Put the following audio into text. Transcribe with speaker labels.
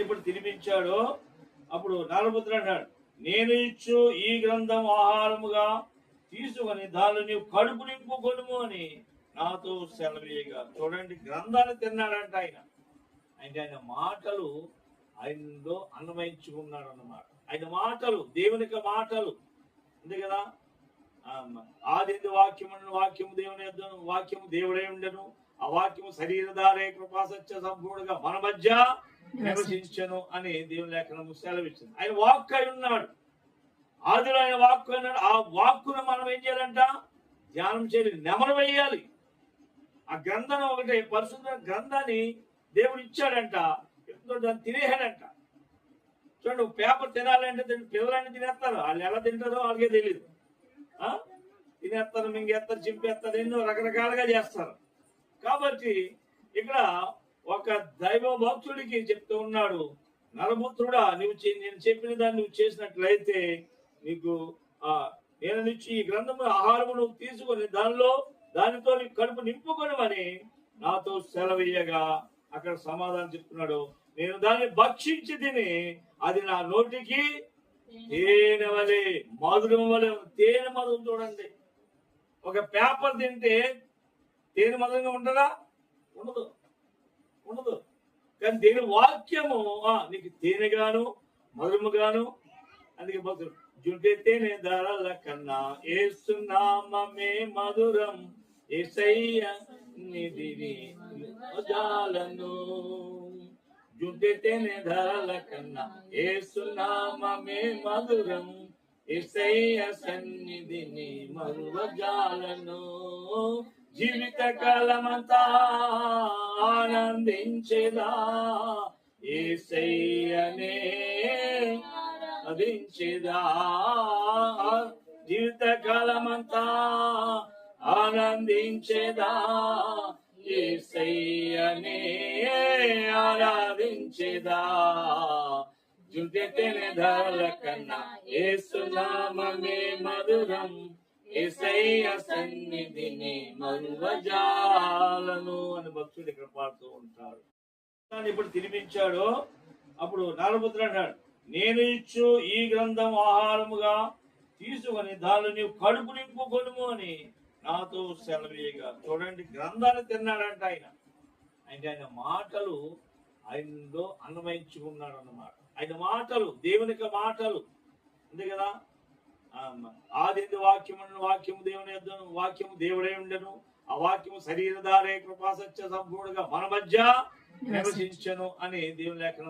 Speaker 1: ఇప్పుడు తినిపించాడో అప్పుడు నరపుత్రుడు అంటాడు, నేను ఇచ్చు ఈ గ్రంథం ఆహారముగా తీసుకొని దానిలో నీవు కడుపు నింపుకొనుము అని నాతో సెలవీయగా. చూడండి, గ్రంథాన్ని తిన్నాడంట ఆయన. అంటే ఆయన మాటలు ఆయనలో అన్వయించుకున్నాడు అన్నమాట. ఆయన మాటలు దేవునికి మాటలు అంతే కదా. ఆది వాక్యము, వాక్యము దేవుని యొద్దను, వాక్యము దేవుడే ఉండెను, ఆ వాక్యము శరీరధారే కృపాసత్య సంపూర్ణంగా మన మధ్య నివసించను అని దేవుని లేఖనము సెలవిచ్చింది. ఆయన వాక్కు అయి ఉన్నాడు. ఆదిలో ఆయన వాక్కు అయినాడు. ఆ వాక్కును మనం ఏం చేయాలంట? ధ్యానం చేయాలి, నెమరు వేయాలి. ఆ గ్రంథం ఒకటి పరిశుద్ధ గ్రంథాన్ని దేవుడు ఇచ్చాడంట, దాన్ని తినేయాడంట. చూడండి, పేపర్ తినాలంటే పిల్లలన్నీ తినేస్తారు. వాళ్ళు ఎలా తింటారో వాళ్ళకే తెలియదు. తినేస్తారు, మింగేస్తారు, చింపేస్తారు, ఎన్నో రకరకాలుగా చేస్తారు. కాబట్టి ఇక్కడ ఒక దైవ భక్తుడికి చెప్తూ ఉన్నాడు, నరపుత్రుడా, నేను చెప్పిన దాన్ని నువ్వు చేసినట్లయితే నీకు నేను నుంచి ఈ గ్రంథము ఆహారము నువ్వు తీసుకొని దానితో నీ కడుపు నింపుకొనమని నాతో సెలవీయగా అక్కడ సమాధానం చెప్తున్నాడు. నేను దాన్ని భక్షించి తిని అది నా నోటికి తేనె వలె మధురం వలె. తేనె మధురం చూడండి. ఒక పేపర్ తింటే తేనె మధురంగా ఉంటుందా? ఉండదు, ఉండదు. కానీ దేని వాక్యము నీకు తేనెగాను మధురముగాను. అందుకే భక్తులు, జుంటే తేనె ధరల కన్నా ఏసునామమే మధురం, యేసయ్య నిధిని జాలను. జుంటే తేనె ధరల కన్నా ఏసునామమే మధురం, యేసయ్య సన్నిధిని మరువజాలను. జీవిత కాలమంతా ఆనందించేదా యేసయ్యనే ఆరాధించేదా. జీవిత కాలమంతా ఆనందించేదా యేసయ్యనే ఆరాధించేదా. జుంటెతేనే ధరల కన్నా యేసునామమే మధురం, యేసయ్య సన్నిధిని మరువజాలను అని భక్తుడు ఇక్కడ పాడుతూ ఉంటాడు. ఇప్పుడు తినిపించాడో అప్పుడు నరపుత్రుడు అంటాడు, నేను ఇచ్చు ఈ గ్రంథం ఆహారముగా తీసుకొని దానిలో నీవు కడుపు నింపుకొనుము అని నాతో సెలవీయగా. చూడండి, గ్రంథాన్ని తిన్నాడంట ఆయన. అంటే ఆయన మాటలు ఆయనలో అన్వయించుకున్నాడు అన్నమాట. ఆయన మాటలు దేవునికి మాటలు అంతే కదా. ఆది వాక్యము, వాక్యము దేవుని యొద్దను, వాక్యము దేవుడే ఉండెను, ఆ వాక్యము శరీరధారే కృపాసత్య సంపూర్ణంగా మన మధ్య నివసించను అని దేవుని లేఖనం